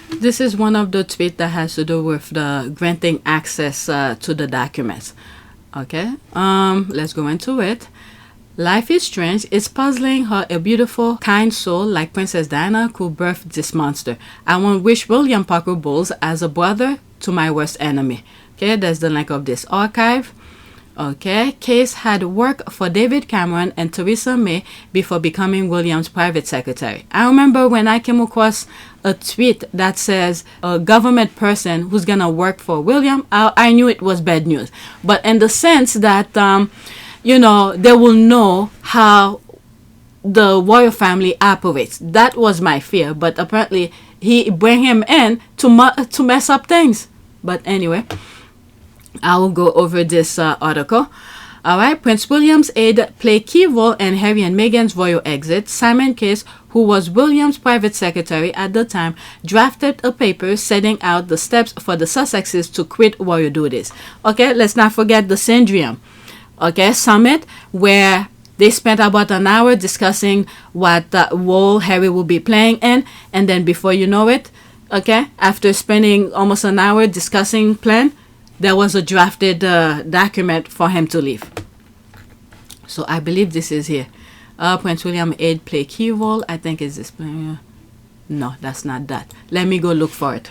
This is one of the tweets that has to do with the granting access to the documents. Okay, let's go into it. Life is strange. It's puzzling how a beautiful, kind soul like Princess Diana could birth this monster. I won't wish William Parker Bowles as a brother to my worst enemy. Okay, there's the link of this archive. Okay, Case had worked for David Cameron and Theresa May before becoming William's private secretary. I remember when I came across a tweet that says a government person who's gonna work for William, I knew it was bad news. But in the sense that, you know, they will know how the royal family operates. That was my fear. But apparently, he bring him in to mess up things. But anyway, I will go over this article. All right, Prince William's aide played key role in Harry and Meghan's royal exit. Simon Case, who was William's private secretary at the time, drafted a paper setting out the steps for the Sussexes to quit royal duties. Okay, let's not forget the Syndrium. Okay, summit where they spent about an hour discussing what role Harry will be playing in, and then before you know it, okay, after spending almost an hour discussing plan, there was a drafted document for him to leave. So I believe this is here. Prince William aide play key role. I think is this. No, that's not that. Let me go look for it.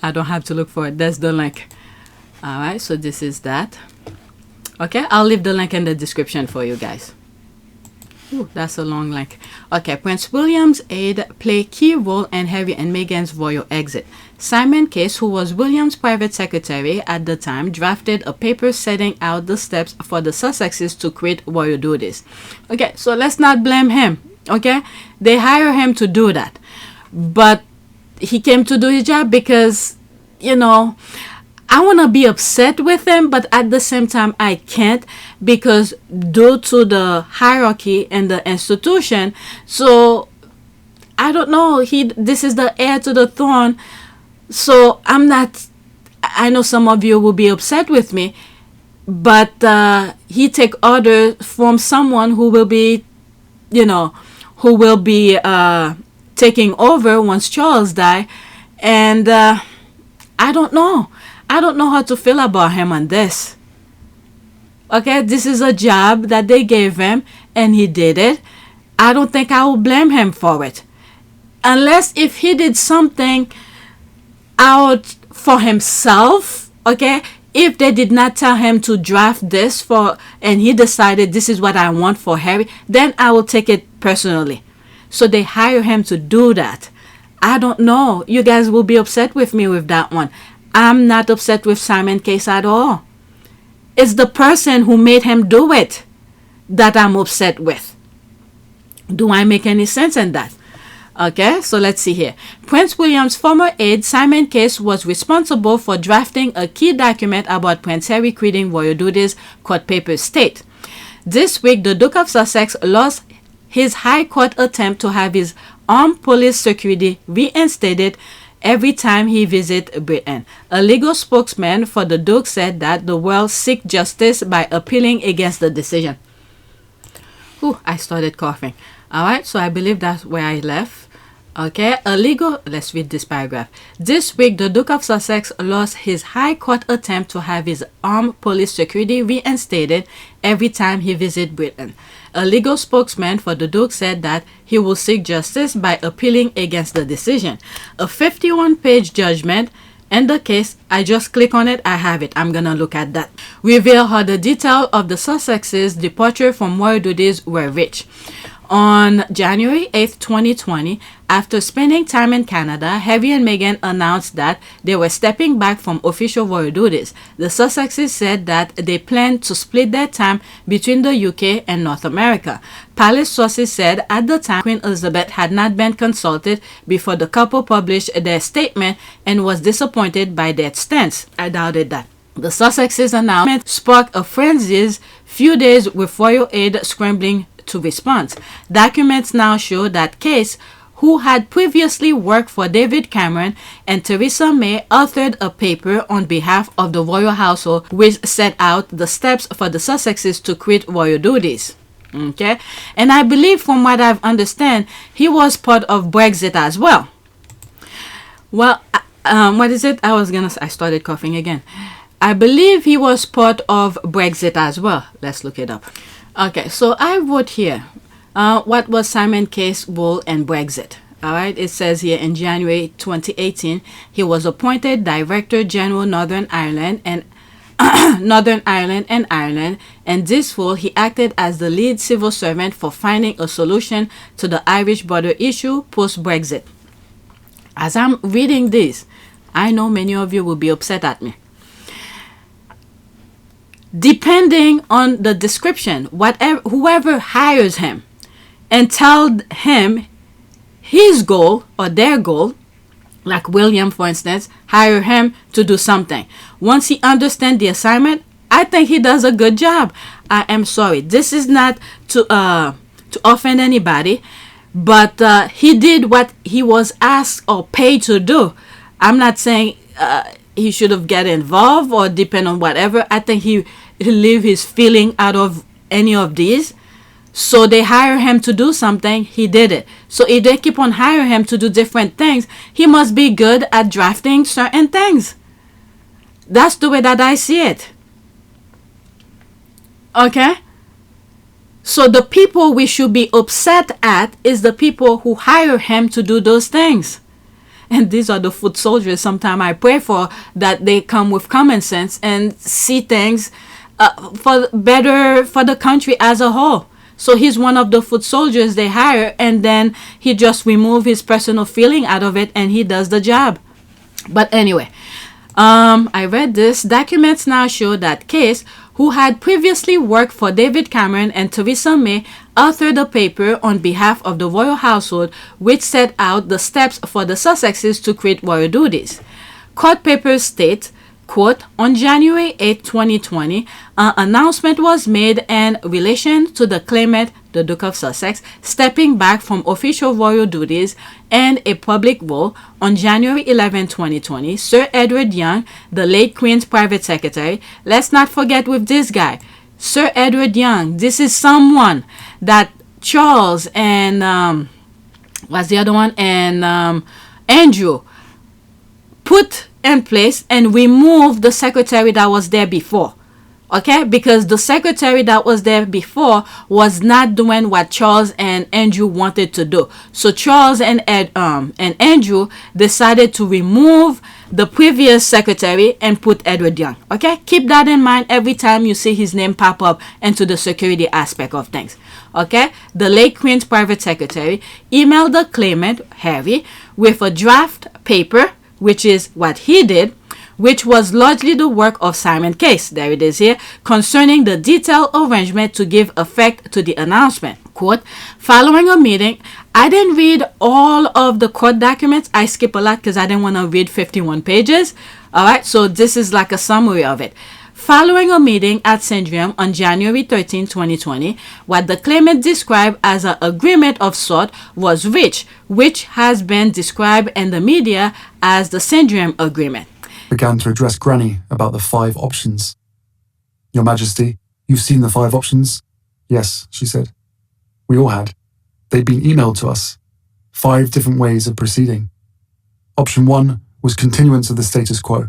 I don't have to look for it. That's the link. All right, so this is that. Okay, I'll leave the link in the description for you guys. Ooh, that's a long link. Okay, Prince William's aide played key role in Harry and Meghan's royal exit. Simon Case, who was William's private secretary at the time, drafted a paper setting out the steps for the Sussexes to quit royal duties. Okay, so let's not blame him. Okay, they hire him to do that, but he came to do his job because, you know, I want to be upset with him, but at the same time, I can't because due to the hierarchy in the institution. So I don't know. This is the heir to the throne. So I'm not. I know some of you will be upset with me, but he take orders from someone who will be, you know, who will be taking over once Charles die, and I don't know. I don't know how to feel about him on this. Okay, this is a job that they gave him and he did it. I don't think I will blame him for it. Unless if he did something out for himself, okay? If they did not tell him to draft this for and he decided this is what I want for Harry, then I will take it personally. So they hire him to do that. I don't know. You guys will be upset with me with that one. I'm not upset with Simon Case at all. It's the person who made him do it that I'm upset with. Do I make any sense in that? Okay, so let's see here. Prince William's former aide, Simon Case, was responsible for drafting a key document about Prince Harry quitting royal duties, court papers state. This week, the Duke of Sussex lost his High Court attempt to have his armed police security reinstated every time he visits Britain. A legal spokesman for the Duke said that the world seek justice by appealing against the decision. Ooh, I started coughing. Alright, so I believe that's where I left. Okay, let's read this paragraph. This week, the Duke of Sussex lost his High Court attempt to have his armed police security reinstated every time he visits Britain. A legal spokesman for the Duke said that he will seek justice by appealing against the decision. A 51-page judgment in the case, I just click on it, I have it. I'm gonna look at that. Reveal how the detail of the Sussexes' departure from royal duties were rich. On January 8, 2020, after spending time in Canada, Harry and Meghan announced that they were stepping back from official royal duties. The Sussexes said that they planned to split their time between the UK and North America. Palace sources said at the time Queen Elizabeth had not been consulted before the couple published their statement and was disappointed by their stance. I doubted that. The Sussexes' announcement sparked a frenzy few days with royal aid scrambling to respond. Documents now show that Case, who had previously worked for David Cameron and Theresa May, authored a paper on behalf of the royal household which set out the steps for the Sussexes to quit royal duties. Okay, and I believe from what I've understand, he was part of Brexit as well. Well, what is it? I started coughing again. I believe he was part of Brexit as well. Let's look it up. Okay, so I wrote here, what was Simon Case role in Brexit? All right, it says here in January 2018, he was appointed Director General Northern Ireland and Northern Ireland and Ireland. In this role, he acted as the lead civil servant for finding a solution to the Irish border issue post-Brexit. As I'm reading this, I know many of you will be upset at me. Depending on the description, whoever hires him and tell him his goal or their goal, like William, for instance, hire him to do something. Once he understands the assignment, I think he does a good job. I am sorry. This is not to offend anybody, but he did what he was asked or paid to do. I'm not saying he should have get involved or depend on whatever. I think he leave his feeling out of any of these. So they hire him to do something, he did it. So if they keep on hiring him to do different things, he must be good at drafting certain things. That's the way that I see it. Okay? So the people we should be upset at is the people who hire him to do those things. And these are the foot soldiers sometimes I pray for, that they come with common sense and see things for better for the country as a whole. So he's one of the foot soldiers they hire, and then he just remove his personal feeling out of it and he does the job. But anyway, I read this. Documents now show that Case, who had previously worked for David Cameron and Theresa May, authored a paper on behalf of the royal household which set out the steps for the Sussexes to create royal duties. Court papers state, quote, on January 8, 2020, an announcement was made in relation to the claimant, the Duke of Sussex, stepping back from official royal duties and a public role. On January 11, 2020, Sir Edward Young, the late Queen's private secretary, let's not forget with this guy, Sir Edward Young, this is someone that Charles and, what's the other one, and Andrew put in place and remove the secretary that was there before. Okay, because the secretary that was there before was not doing what Charles and Andrew wanted to do. So Charles and Andrew decided to remove the previous secretary and put Edward Young. Okay, keep that in mind every time you see his name pop up into the security aspect of things. Okay, the late Queen's private secretary emailed the claimant, Heir, with a draft paper, which is what he did, which was largely the work of Simon Case, there it is here, concerning the detailed arrangement to give effect to the announcement. Quote, following a meeting, I didn't read all of the court documents. I skip a lot because I didn't want to read 51 pages. All right, so this is like a summary of it. Following a meeting at Syndrome on January 13, 2020, what the claimant described as an agreement of sort was reached, which has been described in the media as the Syndrome Agreement. Began to address Granny about the 5 options. Your Majesty, you've seen the 5 options? Yes, she said. We all had. They'd been emailed to us. 5 different ways of proceeding. Option 1 was continuance of the status quo.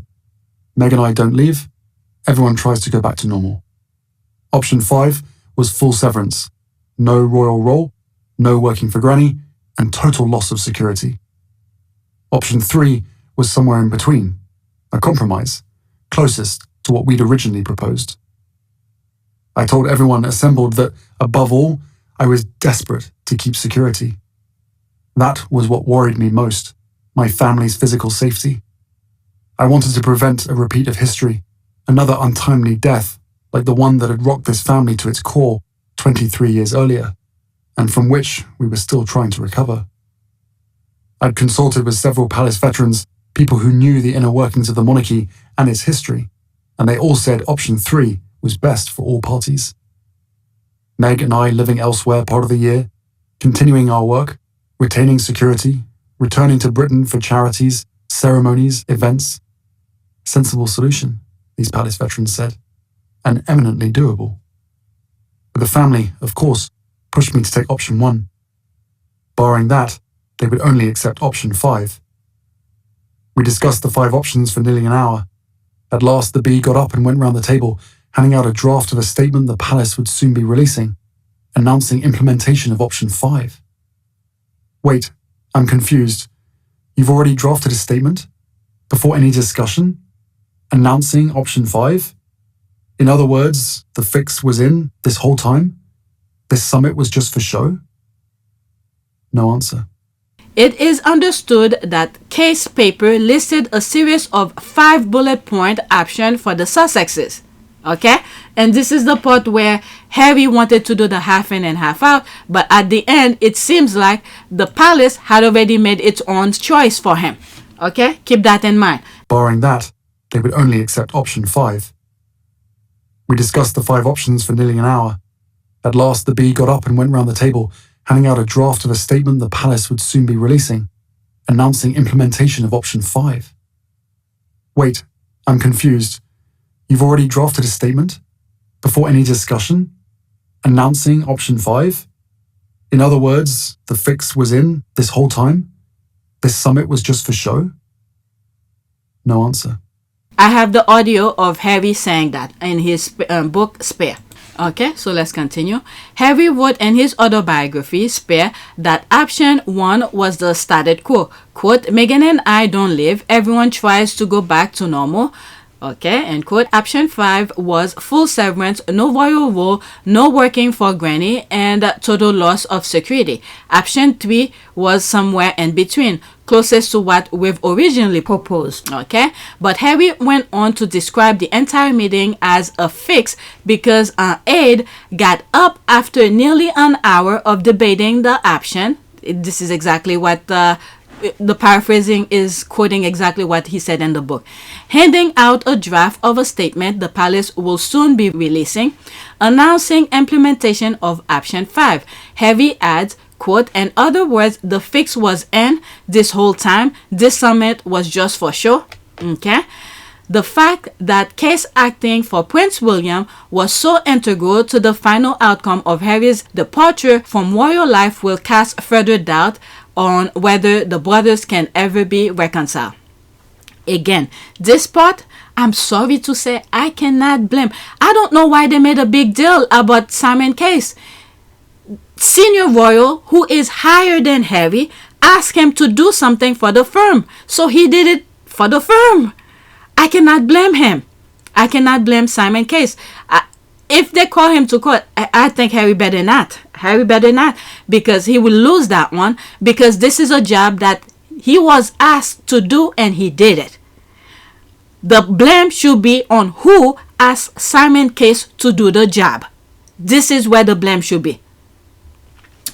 Meg and I don't leave. Everyone tries to go back to normal. Option 5 was full severance. No royal role, no working for Granny, and total loss of security. Option 3 was somewhere in between. A compromise, closest to what we'd originally proposed. I told everyone assembled that, above all, I was desperate to keep security. That was what worried me most, my family's physical safety. I wanted to prevent a repeat of history, another untimely death like the one that had rocked this family to its core 23 years earlier, and from which we were still trying to recover. I'd consulted with several palace veterans, people who knew the inner workings of the monarchy and its history, and they all said option 3 was best for all parties. Meg and I living elsewhere part of the year, continuing our work, retaining security, returning to Britain for charities, ceremonies, events. Sensible solution, these palace veterans said, and eminently doable. But the family, of course, pushed me to take option 1. Barring that, they would only accept option 5. We discussed the 5 options for nearly an hour. At last, the bee got up and went round the table, handing out a draft of a statement the palace would soon be releasing, announcing implementation of option 5. Wait, I'm confused. You've already drafted a statement? Before any discussion? Announcing option 5? In other words, the fix was in this whole time? This summit was just for show? No answer. It is understood that case paper listed a series of 5 bullet point options for the Sussexes. Okay? And this is the part where Harry wanted to do the half in and half out, but at the end, it seems like the palace had already made its own choice for him. Okay? Keep that in mind. Barring that, they would only accept option 5. We discussed the 5 options for nearly an hour. At last, the bee got up and went round the table, handing out a draft of a statement the palace would soon be releasing, announcing implementation of option 5. Wait, I'm confused. You've already drafted a statement? Before any discussion? Announcing option 5? In other words, the fix was in this whole time? This summit was just for show? No answer. I have the audio of Harry saying that in his book, Spare. Okay, so let's continue. Harry wrote in his autobiography, Spare, that option 1 was the status quo. Quote, Meghan and I don't live. Everyone tries to go back to normal. Okay, and quote, option 5 was full severance, no royal rule, no working for Granny, and total loss of security. Option 3 was somewhere in between, closest to what we've originally proposed. Okay, but Harry went on to describe the entire meeting as a fix because an aide got up after nearly an hour of debating the option. This is exactly what the paraphrasing is quoting exactly what he said in the book. Handing out a draft of a statement the palace will soon be releasing, announcing implementation of option 5. Harry adds, quote, in other words, the fix was in this whole time. This summit was just for show. Okay. The fact that case acting for Prince William was so integral to the final outcome of Harry's departure from royal life will cast further doubt on whether the brothers can ever be reconciled. Again, this part, I'm sorry to say, I cannot blame. I don't know why they made a big deal about Simon Case. Senior royal, who is higher than Harry, asked him to do something for the firm. So he did it for the firm. I cannot blame him. I cannot blame Simon Case. If they call him to court, I think Harry better not. Harry better not, because he will lose that one, because this is a job that he was asked to do and he did it. The blame should be on who asked Simon Case to do the job. This is where the blame should be.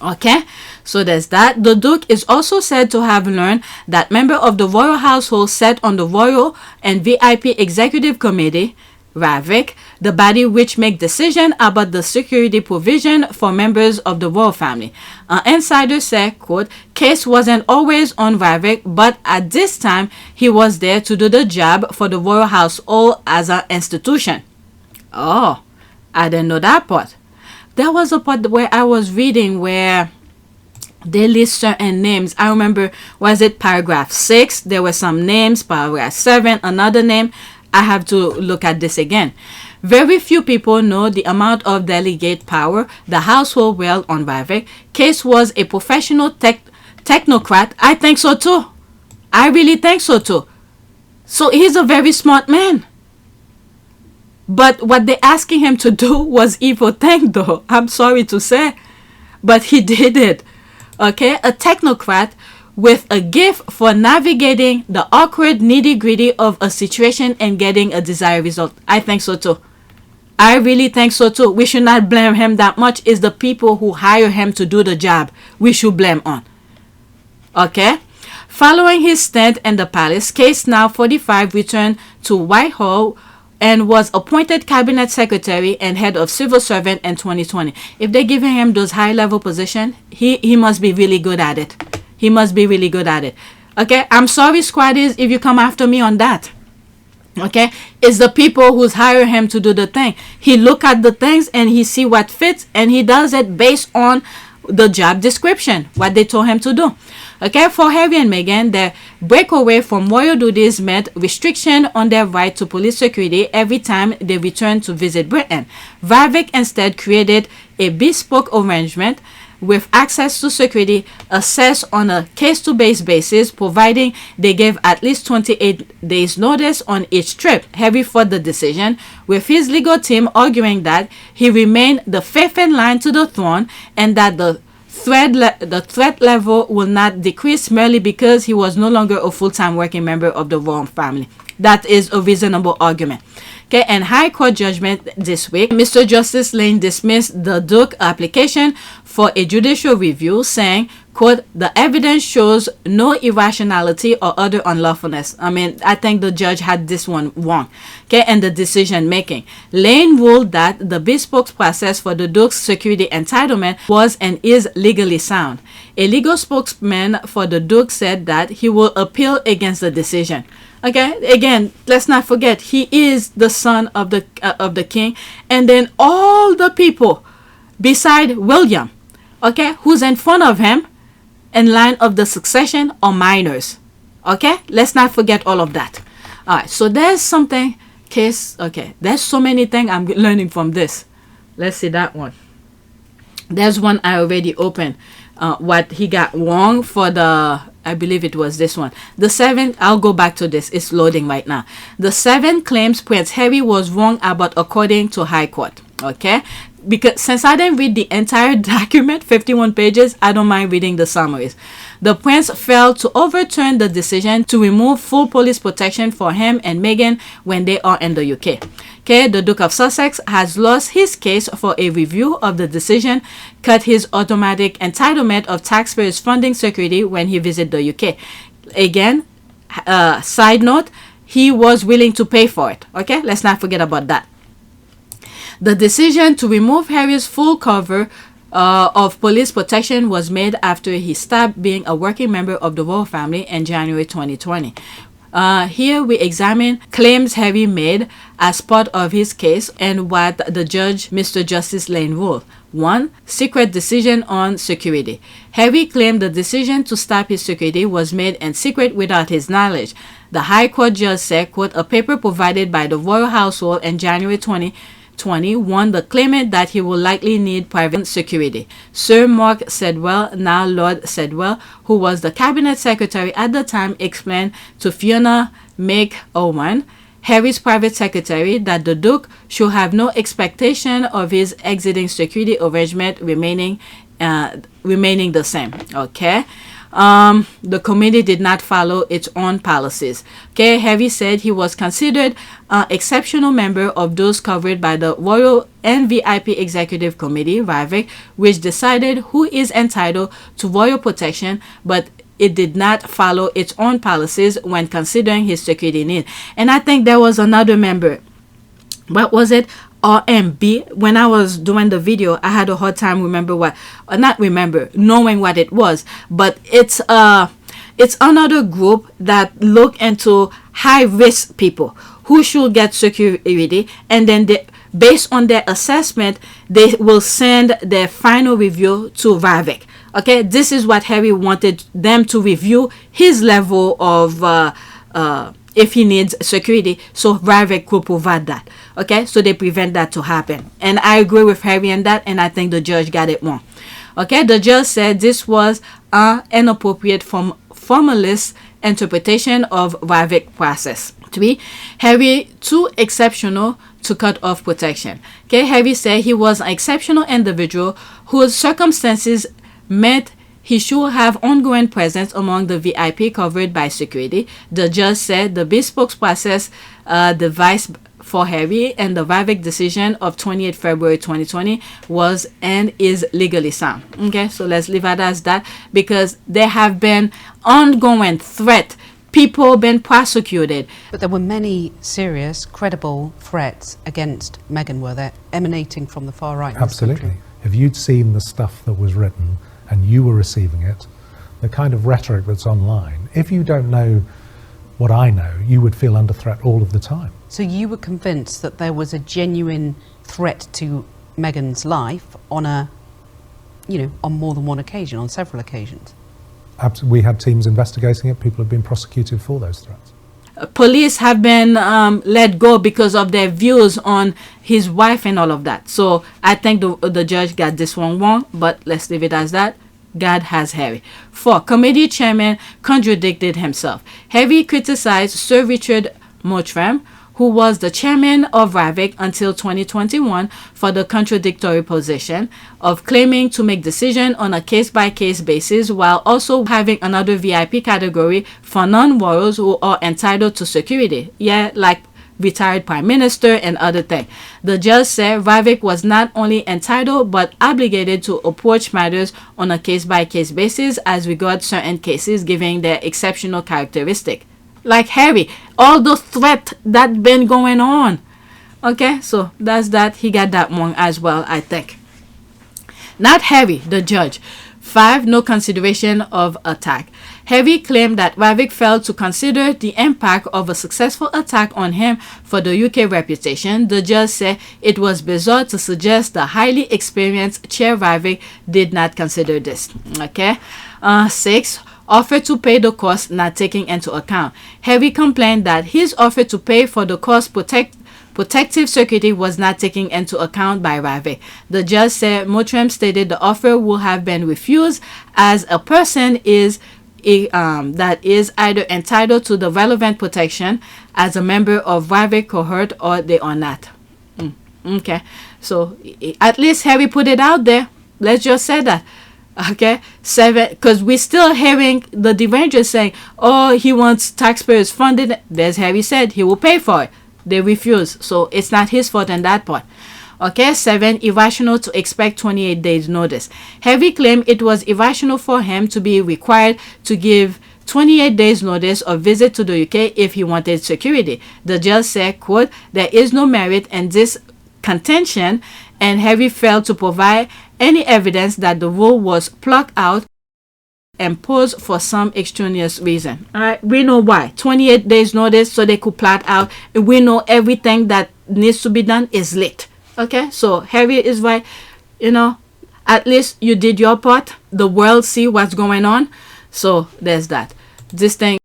Okay, so there's that. The Duke is also said to have learned that members of the royal household sat on the Royal and VIP Executive Committee, RAVIC, the body which make decision about the security provision for members of the royal family. An insider said, quote, Case wasn't always on RAVIC, but at this time he was there to do the job for the royal household as an institution. Oh, I didn't know that part. There was a part where I was reading where they list certain names. I remember, was it paragraph 6? There were some names. Paragraph 7, another name. I have to look at this again. Very few people know the amount of delegate power the household held on RAVIC. Case was a professional technocrat. I think so too. I really think so too. So he's a very smart man. But what they're asking him to do was evil thing though. I'm sorry to say. But he did it. Okay? A technocrat with a gift for navigating the awkward nitty-gritty of a situation and getting a desired result. I think so too. I really think so too. We should not blame him that much. It's the people who hire him to do the job we should blame on. Okay? Following his stint in the palace, Case, now 45, returned to Whitehall and was appointed cabinet secretary and head of civil servant in 2020. If they're giving him those high-level positions, he must be really good at it. He must be really good at it. Okay? I'm sorry, squaddies, if you come after me on that. Okay? It's the people who's hire him to do the thing. He look at the things and he see what fits and he does it based on the job description, what they told him to do. Okay, for Harry and Meghan, their breakaway from royal duties meant restriction on their right to police security every time they returned to visit Britain. Vivek instead created a bespoke arrangement with access to security assessed on a case-to-case basis, providing they gave at least 28 days notice on each trip. Harry fought the decision, with his legal team arguing that he remained the fifth in line to the throne and that the threat level will not decrease merely because he was no longer a full-time working member of the royal family. That is a reasonable argument. Okay, and High Court judgment this week, Mr. Justice Lane dismissed the Duke application for a judicial review, saying, quote, the evidence shows no irrationality or other unlawfulness. I think the judge had this one wrong. Okay, and the decision making. Lane ruled that the bespoke process for the Duke's security entitlement was and is legally sound. A legal spokesman for the Duke said that he will appeal against the decision. Okay, again, let's not forget, he is the son of the king, and then all the people beside William, okay, who's in front of him in line of the succession are minors. Okay, let's not forget all of that. All right, so there's something there's so many things I'm learning from this. Let's see that one. There's one I already opened. What he got wrong for the, I believe it was this one. The 7, I'll go back to this. It's loading right now. The 7 claims Prince Harry was wrong about according to High Court. Okay, because since I didn't read the entire document, 51 pages, I don't mind reading the summaries. The prince failed to overturn the decision to remove full police protection for him and Meghan when they are in the UK. Okay, the Duke of Sussex has lost his case for a review of the decision, cut his automatic entitlement of taxpayers' funding security when he visited the UK. Again, side note, he was willing to pay for it. Okay, let's not forget about that. The decision to remove Harry's full cover of police protection was made after he stopped being a working member of the royal family in January 2020. Here we examine claims Harry made as part of his case and what the judge, Mr. Justice Lane, ruled. 1. Secret decision on security. Harry claimed the decision to stop his security was made in secret without his knowledge. The High Court judge said, quote, a paper provided by the royal household in January 2020 warned the claimant that he will likely need private security. Sir Mark Sedwell, now Lord Sedwell, who was the cabinet secretary at the time, explained to Fiona McOwen, Harry's private secretary, that the Duke should have no expectation of his exiting security arrangement remaining the same. Okay. The committee did not follow its own policies. Okay, Harry said he was considered an exceptional member of those covered by the Royal and VIP Executive Committee, Vivek, which decided who is entitled to royal protection, but it did not follow its own policies when considering his security need. And I think there was another member. What was it? RMB. When I was doing the video, I had a hard time knowing what it was. But it's another group that look into high risk people who should get security, and then based on their assessment, they will send their final review to Vivek. Okay, this is what Harry wanted them to review his level of if he needs security, so Vivek could provide that. Okay, so they prevent that to happen. And I agree with Harry on that, and I think the judge got it wrong. Okay, the judge said this was an inappropriate formalist interpretation of Vivek process. 3. Harry too exceptional to cut off protection. Okay, Harry said he was an exceptional individual whose circumstances meant he should have ongoing presence among the VIP covered by security. The judge said the bespoke process devised for Harry and the Vivek decision of 28 February 2020 was and is legally sound. Okay, so let's leave it as that, because there have been ongoing threat. People been prosecuted. But there were many serious, credible threats against Meghan, were there, emanating from the far right? Absolutely. If you'd seen the stuff that was written and you were receiving it, the kind of rhetoric that's online, if you don't know what I know, you would feel under threat all of the time. So you were convinced that there was a genuine threat to Meghan's life on on more than one occasion, on several occasions? We had teams investigating it. People have been prosecuted for those threats. Police have been let go because of their views on his wife and all of that. So I think the judge got this one wrong, but let's leave it as that. God has Harry. 4. Committee chairman contradicted himself. Harry criticized Sir Richard Mottram, who was the chairman of RAVIC until 2021, for the contradictory position of claiming to make decisions on a case-by-case basis while also having another VIP category for non-royals who are entitled to security. Yeah, like retired prime minister and other things. The judge said RAVIC was not only entitled but obligated to approach matters on a case-by-case basis as regards certain cases given their exceptional characteristic. Like Harry, all the threat that been going on. Okay, so that's that. He got that one as well, I think. Not Harry, the judge. 5. No consideration of attack. Harry claimed that RAVIC failed to consider the impact of a successful attack on him for the UK reputation. The judge said it was bizarre to suggest the highly experienced chair RAVIC did not consider this. Okay. 6. Offer to pay the cost not taking into account. Harry complained that his offer to pay for the cost protective security was not taken into account by RAVIC. The judge said Mottram stated the offer would have been refused as a person is that is either entitled to the relevant protection as a member of RAVIC cohort or they are not. Okay, so at least Harry put it out there. Let's just say that. Okay, 7, because we're still hearing the derangers saying, oh, he wants taxpayers funded. There's Harry said he will pay for it. They refuse, so it's not his fault in that part. Okay, 7, irrational to expect 28 days notice. Harry claimed it was irrational for him to be required to give 28 days notice of visit to the UK if he wanted security. The judge said, quote, there is no merit in this contention, and Harry failed to provide any evidence that the rule was plucked out and posed for some extraneous reason. All right, we know why. 28 days notice so they could plot out, and we know everything that needs to be done is late. Okay, so Harry is right. You know, at least you did your part. The world see what's going on. So there's that. This thing